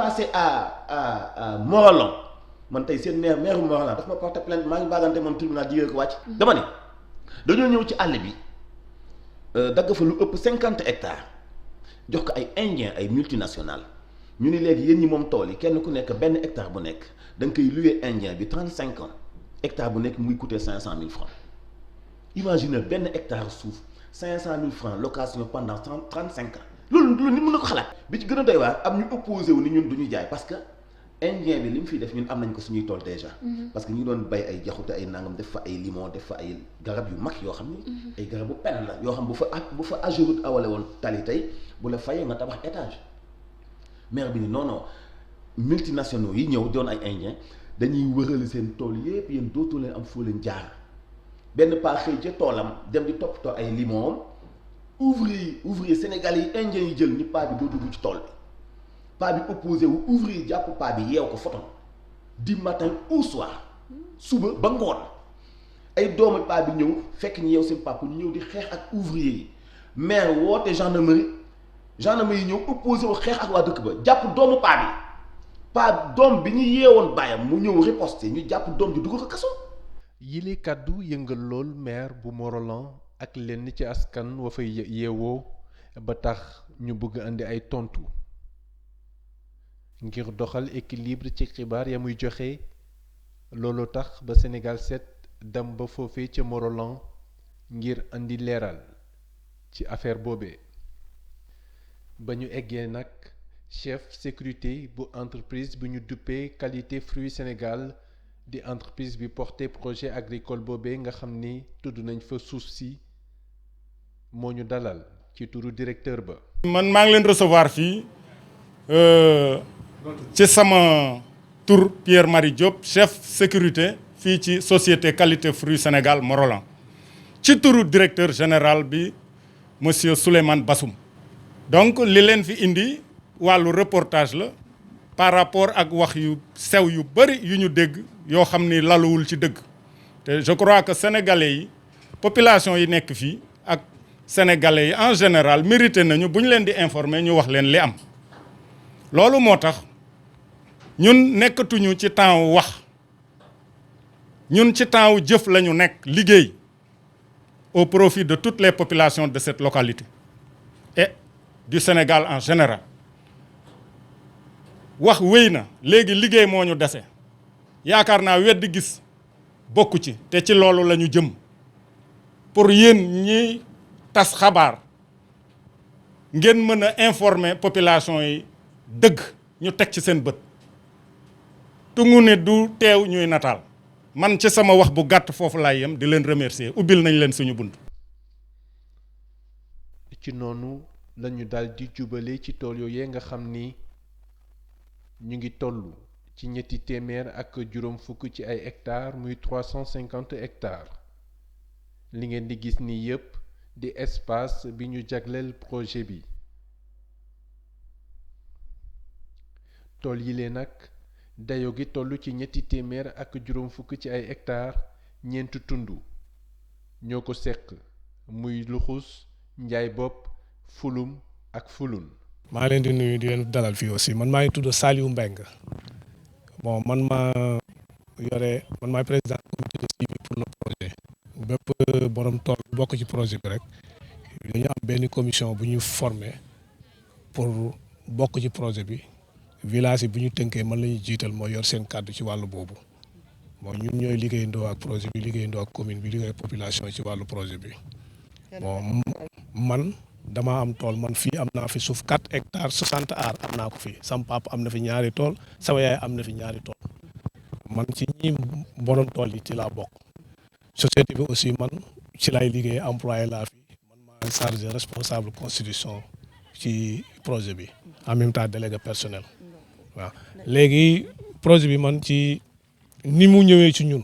passé à Morolan man tey seen maire Morolan daf ma porté plainte maa ngi baagante moom tribunal jigéen ko wàcc. dama ne dañoo ñëw ci àll bi dagg fa lu ëpp 50 hectares jox ko ay indiens ay multinationales ñu ni léegi yéen ñi moom tool yi kenn ku nekk benn hectare bu nekk da nga koy louer indien bi 35 ans hectare bu nekk muy coûter 500 000 francs. Imagine benn hectare suuf 500 000 francs location pendant 35 ans loolu nit mën na ko xalaat. bi ci gën a doy waar am ñu opposé wu ni ñun du ñu jaay parce que indien bi li mu fiy def ñun am nañ ko suñuy tool déjà. parce que ñu ngi doon bay ay jaxute ay nangam def fa ay limon def fa ay garab yu mag yoo xam ni. ay garabu pen la yoo xam bu fa Ageroute awale woon tali tey bu la fayee nga tabax étage maire bi ni non multinationaux yi ñëw doon ay indien dañuy wërale seen tool yépp yéen dootoo leen am foo leen jaar. benn paa xëy ca toolam dem di toppatoo ay limon ouvrier sénégalais yi indien yi jël ni paa bi doo dugg ci tool bi paa bi opposé wu ouvrier jàpp paa bi yeew ko photo du matin au soir suba ba ngoon ay doomu paa bi ñëw fekk ñu yeew seen papa ñu ñëw di xeex ak ouvrier yi maire woote gendarmerie yi ñëw opposé wu xeex ak waa dëkk ba jàpp doomu paa doom bi ñu yeewoon bàyyam mu ñëw riposter ñu jàpp doom ji dugg ko kaso. yile kàddu yëngal lool maire bu Morolan ak lenn ci askan wa fay yeewoo ba tax ñu bëgg andi ay tontu ngir doxal équilibre ci xibaar ya muy joxe loolu tax ba Sénégal 7 dem ba foofee ca Morolan ngir andi leeral ci affaire boobee ba ñu eggee nag chef sécurité bu entreprise bu ñu duppee Qualité Fruits Sénégal di entreprise bi porté projet agricole boobee nga xam ni tudd nañ fa suuf si moo ñu dalal ci turu directeur ba. man maa ngi leen recevoir fii ci sama tur Pierre Marie Diop chef sécurité fii ci société Qualité Fruits Sénégal Morolan ci turu directeur général bi monsieur Souleymane Bassoum. donc li leen fi indi wàllu reportage la par rapport ak wax yu sew yu bëri yu ñu dégg yoo xam ni laluwul ci dëgg te je crois que sénégalais yi population yi nekk fii ak sénégalais yi en général mérité nañu bu ñu leen di informer ñu wax leen li am. loolu moo tax ñun nekkatuñu ci temps wu wax ñun ci temps wu jëf la ñu nekk liggéey au profit de toutes les populations de cette localité et du Sénégal en général. wax wéy na léegi liggéey moo ñu dese yaakaar naa weddi gis bokku ci te ci loolu la ñu jëm pour yéen ñi tas xabaar ngeen mën a informer population yi dëgg ñu teg ci seen bët tungu ne du teew ñuy nataal man ci sama wax bu gàtt foofu laay yem di leen remercier ubbil nañ leen suñu bunt. ci noonu lañu daal di jubale ci tool yooyu nga xam ni ñu ngi toll ci ñetti téeméer ak juróom fukk ci ay hectares muy 350 hectares li ngeen di gis ni yépp di espace bi ñu jagleel projet bi tool yi lee nag dayo gi toll ci ñetti téeméer ak juróom fukk ci ay hectares ñeenti tund ñoo ko seq muy luxus njaay bopp fulum ak fulun. maa leen di nuyu di leen dalal fii aussi man maa ngi tudd Saliou Mbeng bon man maay président comité de suivi pour le projet bépp borom tool bokk ci projet bi rek dañu am benn commission bu ñu formé pour bokk ci projet bi village yi bu ñu tënkee man la ñu jiital moo yor seen kàddu ci wàllu boobu bon ñun ñooy liggéeyandoo ak projet bi liggéeyandoo ak commune bi liggéey population ci wàllu projet bi bon man dama am tool man fii am naa fi suuf 4 hectares 60 ar am naa ko fii sama papa am na fi ñaari tool sama yaay am na fi ñaari tool man ci ñi borom tool yi ci laa bokk société bi aussi man ci lay liggéey employé laa fi man maa chargé responsable constitution ci projet bi en même temps délégué personnel waaw léegi projet bi man ci ni mu ñëwee ci ñun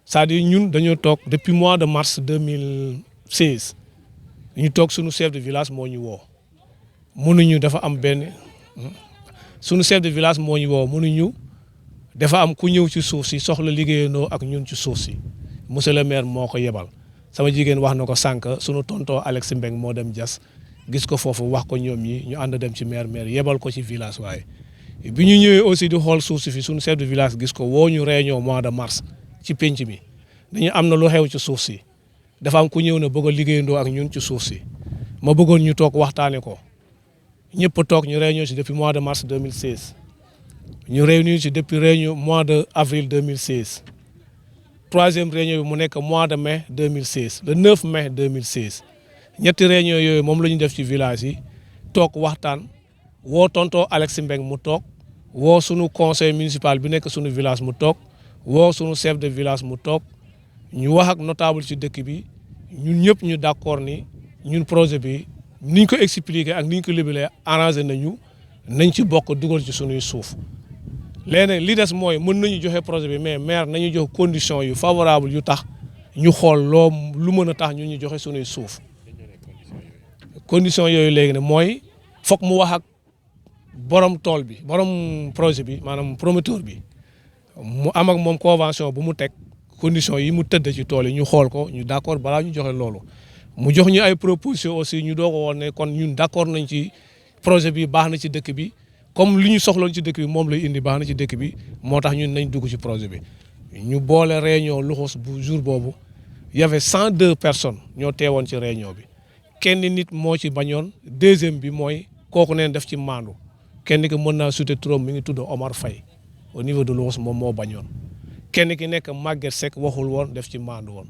c'est-à-dire ñun dañoo toog depuis mois de mars 2016 ñu toog suñu chef de village moo ñu woo mënuñu dafa am benn suñu chef de village moo ñu woo mënuñu dafa am ku ñëw ci suuf si soxla liggéeyandoo ak ñun ci suuf si monsieur le maire moo ko yebal sama jigéen wax na ko sànq suñu tontoo Alex Mbeng moo dem jas gis ko foofu wax ko ñoom ñi ñu ànd dem ci maire yebal ko ci village waaye bi ñu ñëwee aussi di xool suuf si fi suñu chef de village gis ko woo ñu réunion mois de mars ci penc mi dañu am na lu xew ci suuf si dafa am ku ñëw na bëgg a liggéeyandoo ak ñun ci suuf si ma bëggoon ñu toog waxtaane ko ñëpp toog ñu réunion si depuis mois de mars 2016 ñu réunir si depuis réunion mois de avril 2016 troisième réunion bi mu nekk mois de mai 2016 le 9 mai 2016 ñetti réunion yooyu moom la ñu def ci village yi toog waxtaan woo tonton Alex Mbeng mu toog woo sunu conseil municipal bi nekk sunu village mu toog woo sunu chef de village mu toog ñu wax ak notable ci dëkk bi ñun ñëpp ñu d'accord ni ñun projet bi niñ ko expliquer ak niñ ko libalee arrangé nañu nañ ci bokk dugal ci sunuy suuf léegi li des mooy mën nañu joxe projet bi mais maire nañu jox conditions yu favorable yu tax ñu xool loo lu mën a tax ñun ñu joxe sunuy suuf conditions yooyu léegi ne mooy foog mu wax ak borom tool bi borom projet bi maanaam promoteur bi mu am ak moom convention bu mu teg conditions yi mu tëdd ci tool yi ñu xool ko ñu d'accord balaa ñu joxe loolu mu jox ñu ay propositions aussi ñu doog a woon ne kon ñun d'accord nañ ci projet bi baax na ci dëkk bi comme li ñu soxloon ci dëkk bi moom lay indi baax na ci dëkk bi moo tax ñun nañ dugg ci projet bi ñu boole réunion Luxus bu jour boobu y avait 102 personnes ñoo teewoon ci réunion bi kenn nit moo ci bañoon deuxième bi mooy kooku neen def ci maandu kenn ki mën naa sute turam mi ngi tudd Omar Faye au niveau de Luxus moom moo bañoon kenn ki nekk Maguette Seck waxul woon def ci maandu woon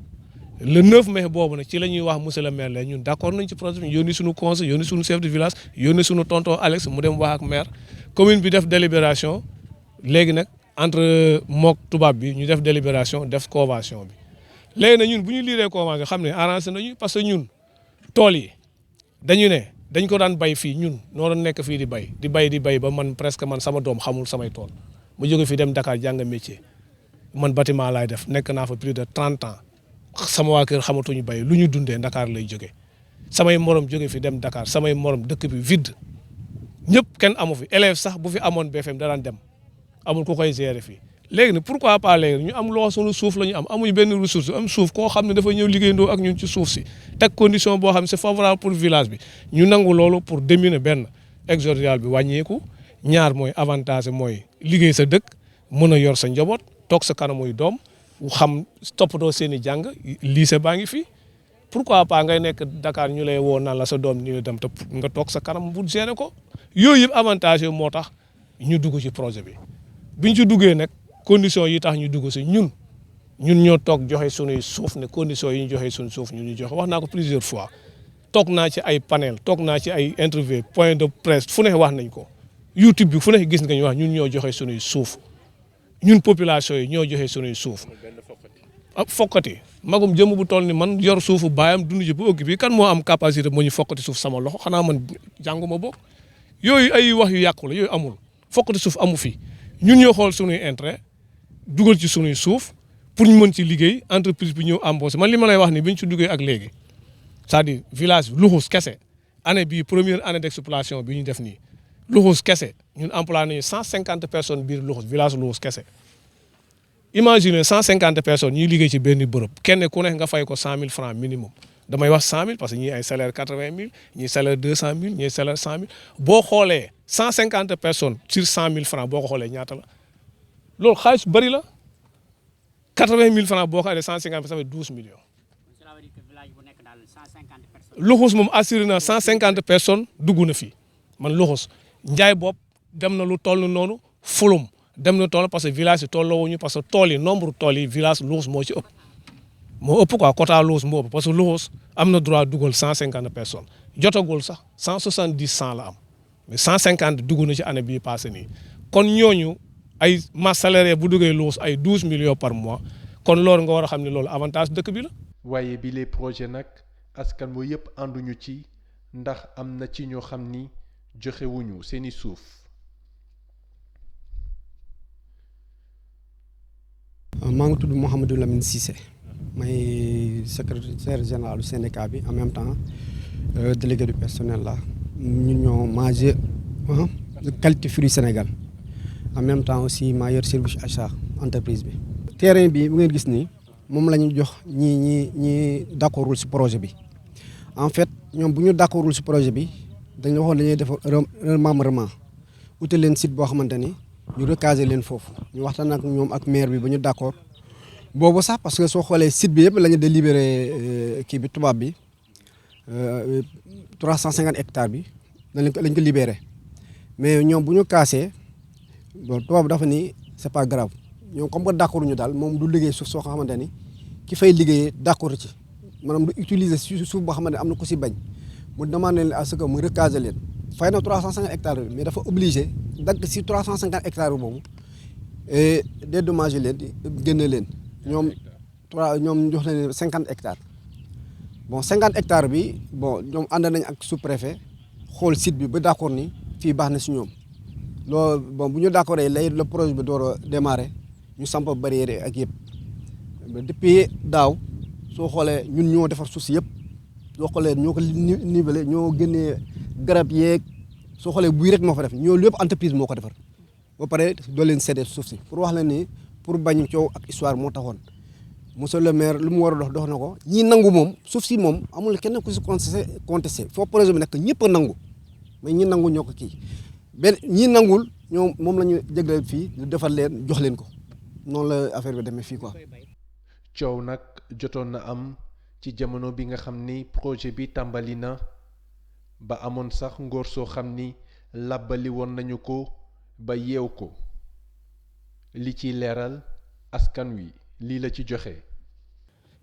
le 9 mai boobu nag ci la ñuy wax monsieur le maire la ñun d'accord nañ ci projet bi yónni suñu conseil yónni suñu chef de village yónni suñu tonton Alex mu dem wax ak maire commune bi def délibération léegi nag entre mook tubaab bi ñu def délibération def convention bi léegi nag ñun bu ñu liiree convention xam ne arrangé nañu parce que ñun tool yi dañu ne dañ ko daan bay fii ñun noo doon nekk fii di bay ba man presque man sama doom xamul samay tool mu jóge fii dem Dakar jàng métier man bâtiment laay def nekk naa fa plus de 30 ans sama waa kër xamatuñu bay lu ñu dundee Dakar lay jóge samay morom jóge fi dem Dakar samay morom dëkk bi vide ñëpp kenn amu fi élève sax bu fi amoon BFM da daan dem amul ku koy gérer fii léegi nag pourquoi pas léegi ñu am loo sunu suuf la ñu am amuñu benn ressource am suuf koo xam ne dafa ñëw liggéeyandoo ak ñun ci suuf si teg condition boo xam ne c'est favorable pour village bi ñu nangu loolu pour diminuer benn exode rural bi wàññeeku ñaar mooy avantage mooy liggéey sa dëkk mën a yor sa njaboot toog sa kanamuy doom xam toppatoo seen i jàng lycée baa ngi fi pourquoi pas ngay nekk Dakar ñu lay woo naan la sa doom ñu dem te nga toog sa kanam bu gérer ko yooyu yëpp avantage yooyu moo tax ñu dugg ci projet bi biñ ci duggee nag conditions yi tax ñu dugg si ñun ñoo toog joxe sunuy suuf ne conditions yi ñu joxe suñu suuf ñun ñu joxe wax naa ko plusieurs fois toog naa ci ay panel toog naa ci ay interview point de presse fu ne wax nañ ko YouTube bi fu ne gis nga ñu wax ñun ñoo joxe sunuy suuf ñun population yi ñoo joxe sunuy suuf ak fokkati magum jëmm bu toll ni man yor suufu baayam dund ji bu ëgg bi kan moo am capacité moo ñu fokkati suuf sama loxo xanaa man jànguma bokk yooyu ay wax yu yàqu la yooyu amul fokkati suuf amu fi ñun ñoo xool sunuy intérêt dugal ci sunuy suuf pour ñu mën ci liggéey entreprise bi ñëw embauché man li ma lay wax ni bi ñu ci duggee ak léegi c'est-à-dire village bi Luxus kese année bii première année d'exploitation bi ñu def nii Luxus kese ñun employé nañu 150 personnes biir Luxus village Luxus kese imagine 150 personnes ñuy liggéey ci benn bërëb kenn ku ne nga fay ko 100 000 francs minimum damay wax 100 000 parce que ñii ay salaire 80 000 ñii salaire 200 000 ñii salaire 100 000 boo xoolee 150 personnes sur 100 000 francs boo ko xoolee ñaata la loolu xaalis bëri la 80 000 francs boo ko xoolee 150 ça fait 12 millions. Luxus moom assuré na 150 personnes dugg na fi man Luxus njaay bopp dem na lu toll noonu fulum dem na toll parce que village yi tolloowuñu parce que tool yi nombre tool yi village Luxus moo ci ëpp moo ëpp quoi quota Luxus moo ëpp parce que Luxus am na droit dugal 150 personnes jotagul sax 170 100 la am mais 150 dugg na ci année bii passé nii kon ñooñu ay masse salariée bu duggee Luxus ay 12 millions par mois kon loolu nga war a xam ne loolu avantage dëkk bi la. waaye bi les projets nag askan wi yëpp ànduñu ci ndax am na ci ñoo xam ni joxewuñu seeni suuf. maa ngi tudd Mouhamadou Lamine Cissé may secrétaire général du syndicat bi en même temps délégué du personnel là ñun ñoo manager qualité fruits Sénégal en même temps aussi maa yor service achat entreprise bi. terrain bi bu ngeen gis nii moom la ñu jox ñi d'accordul ci projet bi en fait ñoom bu ñu d'accordul ci projet bi dañu waxoon dañuy def remembrement utal leen site boo xamante ni ñu recaser leen foofu ñu waxtaan ak ñoom ak maire bi ba ñu d'accord boobu sax parce que soo xoolee site bi yëpp la ñu délibéré kii bi tubaab bi 350 hectares bi lañ ko libéré mais ñoom bu ñu kaasee bon tubaab dafa ni c'est pas grave ñoom comme que d'accord ñu daal moom du liggéey suuf soo xamante ni ki fay liggéeyee d'accord ci maanaam du utiliser suuf boo xamante ne am na ku si bañ mu demandé leen à ce que mu recaser leen fay na 350 hectares bi mais dafa obligé dagg si 350 hectares boobu et dédommager leen génne leen ñoom jox leen 50 hectares bon 50 hectares bi bon ñoom ànd nañ ak sous-préfet xool site bi ba d'accord ni fii baax na si ñoom loolu bon bu ñu d'accord lay le projet bi door a démarrer ñu samp barrière ak yëpp depuis daaw soo xoolee ñun ñoo defar suuf si yëpp soo xoolee ñoo ko nivelé ñoo génnee garab yeeg soo xoolee buy rek moo fa def ñoo lépp entreprise moo ko defar ba pare doo leen séddee suuf si pour wax la ni pour bañ coow ak histoire moo taxoon monsieur le maire lu mu war a dox na ko ñi nangu moom suuf si moom amul kenn ku si contesté foo projet bi nekk ñëpp a nangu mais ñi nangu ñoo ko kii benn ñi nangul ñoom moom la ñu jégleel fii ñu defal leen jox leen ko noonu la affaire bi demee fii quoi. coow nag jotoon na am ci jamono bi nga xam ni projet bi tàmbali na ba amoon sax ngóor soo xam ni làbbali woon nañu ko ba yeew ko li ciy leeral askan wi lii la ci joxe.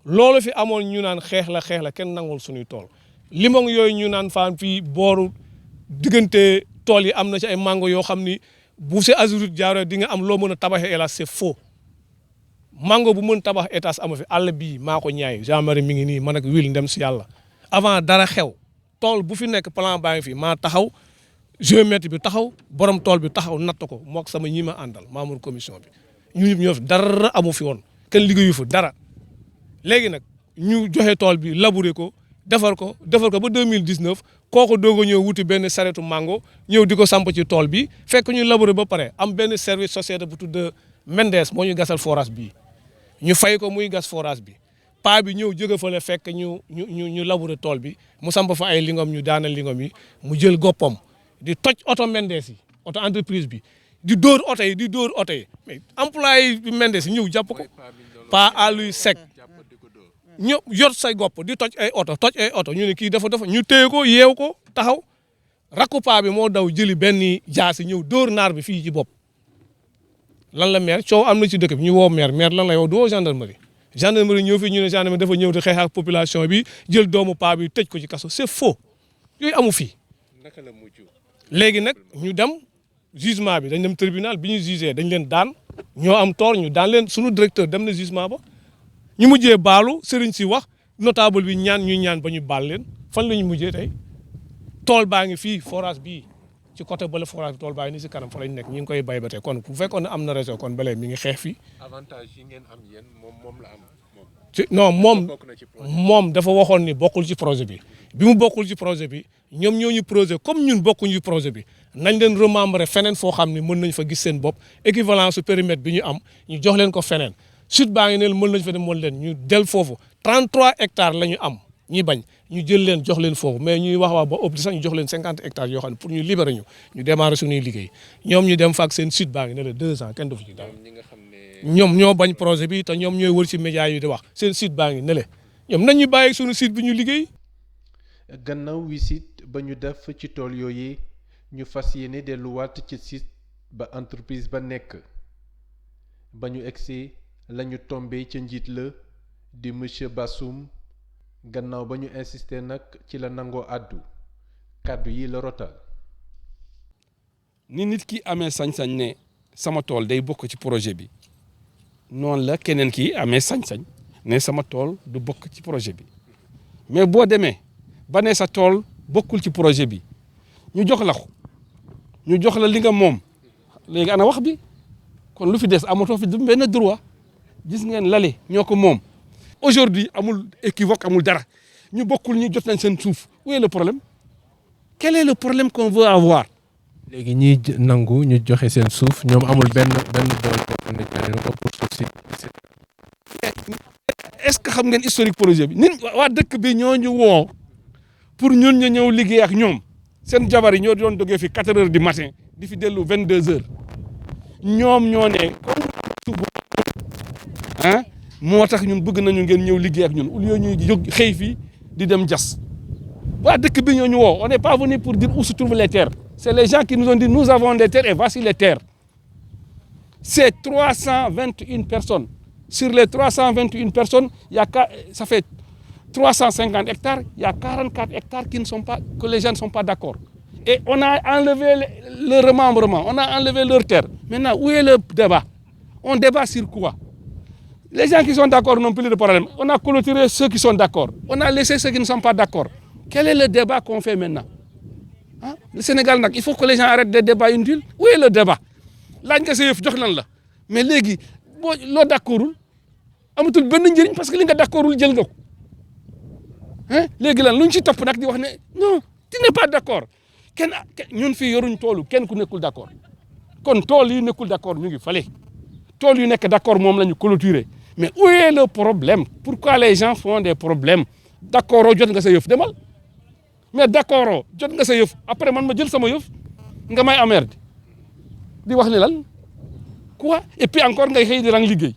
loolu fi amoon ñu naan xeex la kenn nangul suñuy tool limon yooyu ñu naan faan fii booru diggante tool yi am na ci ay mango yoo xam ni bu si azurut jaaroo di nga am loo mën a tabaxee hélas c'est faux mango bu mën tabax étage ama fi àll bii maa ko ñaay gendarmerie mi ngi nii man ak wil ndem si yàlla avant dara xew tool bu fi nekk plan baa ngi fi maa taxaw géomètre bi taxaw borom tool bi taxaw natt ko mook sama ñi ma àndal membre commission bi ñu ñëpp ñoo fi dara amu fi woon kenn liggéeyu fa dara léegi nag ñu joxe tool bi labourer ko defar ko ba 2019 kooku doog a ñëw wuti benn saretu mango ñëw di ko samp ci tool bi fekk ñu labourer ba pare am benn service société bu tudd Mendes moo ñu gasal forage bi ñu fay ko muy gas forage bi paa bi ñëw jóge fale fekk ñu labourer tool bi mu samp fa ay lingom ñu daanal lingom yi mu jël goppam di toj oto Mendes yi oto entreprise bi di dóor oto yi mais employé yi Mendes yi ñëw jàpp ko paa Aluy Seck ñëw yor say gopp di toj ay oto ñu ne kii dafa ñu téye ko yeew ko taxaw rakku paa bi moo daw jëli benn jaasi ñëw dóor naar bi fii ci bopp lan la maire coow am na ci dëkk bi ñu woo maire lan la yow doo gendarmerie ñëw fii ñu ne gendarmerie dafa ñëw di xeex ak population bi jël doomu paa bi tëj ko ci kaso c'est faux yooyu amu fii léegi nag ñu dem jugement bi dañ dem tribunal bi ñu jugé dañ leen daan ñoo am tort ñu daan leen sunu directeur dem na jugement ba ñu mujjee baalu sëriñ si wax notable bi ñaan ba ñu baal leen fan la ñu mujjee tey tool baa ngi fii forage bii ci côté bële forage bi tool baa ngi nii si kanam fa lañ nekk ñu ngi koy bay ba tey kon bu fekkoon ne am na réseau kon balee mi ngi xeex fii. avantage yi ngeen am yéen moom la am. non moom dafa waxoon ni bokkul ci projet bi mu bokkul ci projet bi ñoom ñoo ñu projet comme ñun bokkuñu ci projet bi nañ leen remembrer feneen foo xam ne mën nañ fa gis seen bopp équivalence su périmètre bi ñu am ñu jox leen ko feneen sud baa ngi ne mën nañ fa dem mën leen ñu del foofu 33 hectares la ñu am ñi bañ ñu jël leen jox leen foofu mais ñuy wax ba ëpp sax ñu jox leen 50 hectares yoo xam ne pour ñu libérer ñu démarrer suñuy liggéey ñoom ñu dem faak seen sud baa ngi ne la 2 ans kenn du fi ci dara ñoom ñoo bañ projet bi te ñoom ñooy wër ci médias yi di wax seen site baa ngi ne le ñoom nañ ñu bàyyi suñu site bi ñu liggéey. gannaaw visite ba ñu def ci tool yooyu ñu fas yéene delluwaat ci site ba entreprise ba nekk ba ñu egsi la ñu tombé ca njiit la di monsieur Bassoum gannaaw ba ñu insisté nag ci la nangoo àddu kàddu yi la rotal. ni nit ki amee sañ-sañ ne sama tool day bokk ci projet bi. noonu la keneen kii amee sañ-sañ ne sama tool du bokk ci projet bi mais boo demee ba ne sa tool bokkul ci projet bi ñu jox la li nga moom léegi ana wax bi kon lu fi des amatoo fi benn droit gis ngeen lale ñoo ko moom aujourd'hui amul équivoque amul dara ñu bokkul ñu jot nañ seen suuf où est le problème quel est le problème qu'on veut avoir. léegi ñiy nangu ñu joxe seen suuf ñoom amul benn doole boo xam ne jaay na ko pour suuf si. est-ce que xam ngeen historique projet bi nit waa dëkk bi ñoo ñu woo pour ñun ñu ñëw liggéey ak ñoom seen jabar yi ñoo doon jógee fi 4 heures du matin di fi dellu 22 heures ñoom ñoo ne comme suba ah moo tax ñun bëgg nañu ngeen ñëw liggéey ak ñun au lieu ñuy jóg xëy fii di dem jas waa dëkk bi ñoo ñu woo on n'est pas venu pour dire où se trouvent les terres c'est les gens qui nous ont dit nous avons des terres et voici les terres c'est 321 personnes sur les 321 personnes il y a ça fait 350 hectares il y a 44 hectares qui ne sont pas que les gens ne sont pas d'accord et on a enlevé le remembrement on a enlevé leur terre maintenant où est le débat on débat sur quoi les gens qui sont d'accord n'ont plus de problème on a clôturé ceux qui sont d'accord on a laissé ceux qui ne sont pas d'accord quel est le débat qu'on fait maintenant ah le Sénégal nag il faut que les gens arrêtent des débats inutiles où est le débat laaj nga sa yëf jox lan la mais léegi boo loo d'accordul amatul benn njëriñ parce que li nga d'accordul jël nga ko ah léegi lan lu ñu ci topp nag di wax ne non tu n'es pas d'accord kenn ñun fii yoruñ toolu kenn ku nekkul d'accord kon tool yi nekkul d'accord ñu ngi fale tool yu nekk d'accord moom la ñu clôturer mais où est le problème pourquoi les gens font des problèmes d'accord jot nga sa yëf demal mais d'accord jot nga sa yëf après man ma jël sama yëf nga may amerde di wax ne lan quoi et puis encore ngay xëy di rang liggéey.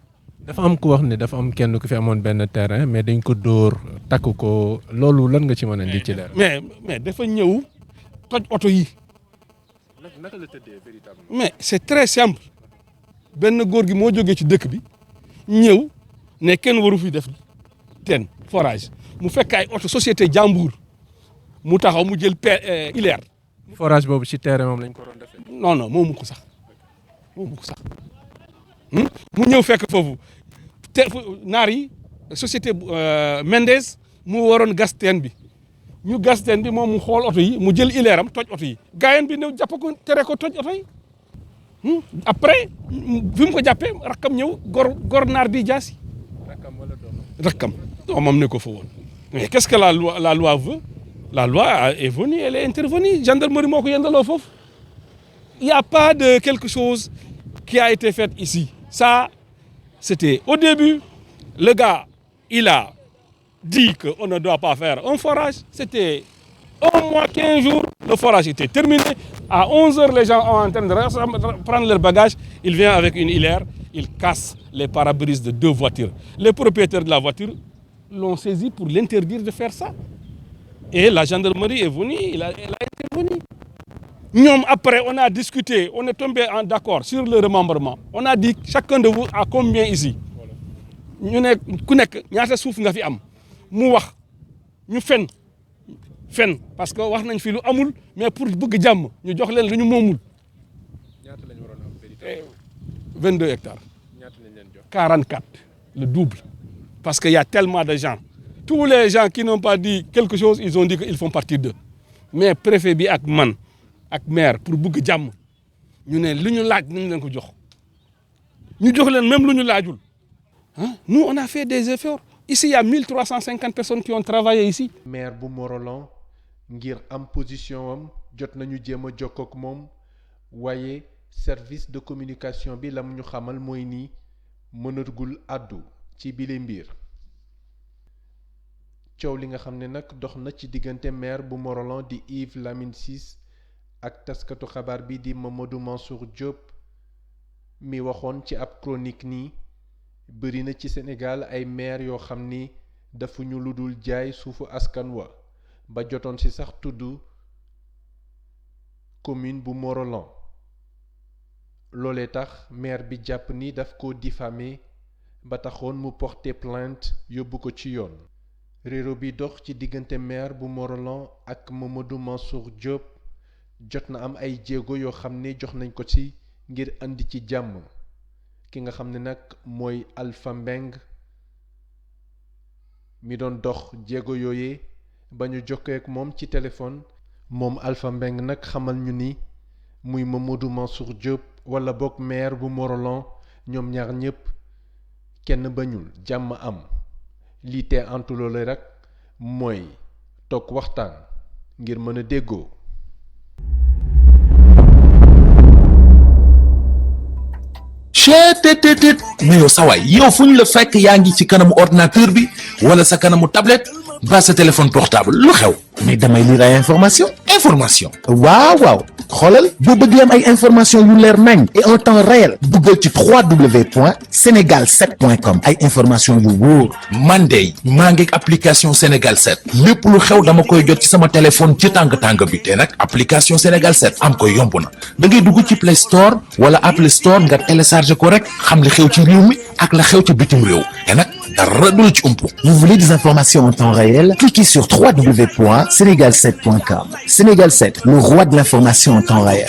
dafa am ku wax ne dafa am kenn ku fi amoon benn terrain mais dañ ko dóor takk ko loolu lan nga ci mën a indi ci leer. mais dafa ñëw toj oto yi. naka la tëddee véritablement. mais c'est très simple benn góor gi moo jógee ci dëkk bi ñëw ne kenn waru fi def teen forage mu fekk ay oto société jàmbur mu taxaw mu jël ileer. forage boobu ci terrain moom lañ ko doon defee. non moomu ko sax mu ñëw fekk foofu naar yi société Mendes mu waroon gas teen bi ñu gas teen bi moom mu xool oto yi mu jël ileeram toj oto yi gaayen bi ñëw jàpp ko tere ko toj oto yi après fi mu ko jàppee rakkam ñëw gor naar bi jaasi rakkam doomam ne ko fa woon mais qu'est-ce que la loi veut la loi est venue elle est intervenue gendarmerie moo ko yendaloo foofu il y a pas de quelque chose qui a été fait ici ça c'était au début le gars il a dit qu'on ne doit pas faire un forage c'était 1 mois 15 jours le forage était terminé à 11 heures les gens sont en train de prendre leurs bagages il vient avec une hilaire il casse les pare-brises de 2 voitures les propriétaires de la voiture l'ont saisi pour l'interdire de faire ça et la gendarmerie est venue elle a intervenu ñoom après on a discuté on est tombé en d'accord sur le remembrement on a dit chacun de vous a combien ici ñu ne ku nekk ñaata suuf nga fi am mu wax ñu fen parce que wax nañ fi lu amul mais pour bëgg jàmm ñu jox leen lu ñu moomul. ñaata lañ waroon am vérité. 22 hectares. ñaata lañ leen jox. 44 le double parce que y a tellement de gens tous les gens qui n'ont pas dit quelque chose ils ont dit qu'ils font partie d'eux mais préfet bi ak man ak maire pour bëgg jàmm ñu ne lu ñu laaj nañ leen ko jox ñu jox leen même lu ñu laajul ah nous on a fait des efforts ici il y a 1350 personnes qui ont travaillé ici. maire bu Morolan ngir am position am jot nañu jéem a jokkoo ak moom waaye service de communication bi la mu ñu xamal mooy ni mënatugul àddu ci bile mbir coow li nga xam ne nag dox na ci diggante maire bu Morolan di Yves Lamine Ciss ak taskatu xabaar bi di Mamadou Mansour Diop mi waxoon ci ab chronique nii bëri na ci Sénégal ay maire yoo xam ni dafa ñu lu dul jaay suufu askan wa ba jotoon ci sax tudd commune bu Morolan loolee tax maire bi jàpp ni daf ko diffamé ba taxoon mu porter plainte yóbbu ko ci yoon réero bi dox ci diggante maire bu Morolan ak Mamadou Mansour Diop jot na am ay jéego yoo xam ne jox nañ ko ci ngir andi ci jàmm ki nga xam ne nag mooy Alpha Mbeng mi doon dox jéego yooyee ba ñu jokkoo ak moom ci téléphone moom Alpha Mbeng nag xamal ñu ni muy Mamadou Mansour Diop wala boog maire bu Morolan ñoom ñaar ñépp kenn bañul jàmm am lii te antu loole rek mooy toog waxtaan ngir mën a déggoo. cheetetetet mais yow sawaay yow fu ñu la fekk yaa ngi ci kanamu ordinateur bi wala sa kanamu tablette ba sa téléphone portable lu xew mais damay lire ay information waaw xoolal boo bëggee am ay information yu leer nañ et en temps réel duggal ci www.senegal7.com ay information yu wóor man de maa ngi application Sénégal 7 lépp lu xew dama koy jot ci sama téléphone ci tàng bi te nag application Sénégal 7 am ko yomb na da ngay dugg ci Play Store wala Apple Store nga télécharger ko rek xam li xew ci réew mi ak la xew ci bitim réew te nag dara du la ci umpu. Vous voulez des informations en temps réel? Cliquez sur www.senegal7.com. Sénégal 7, le roi de l'information en temps réel.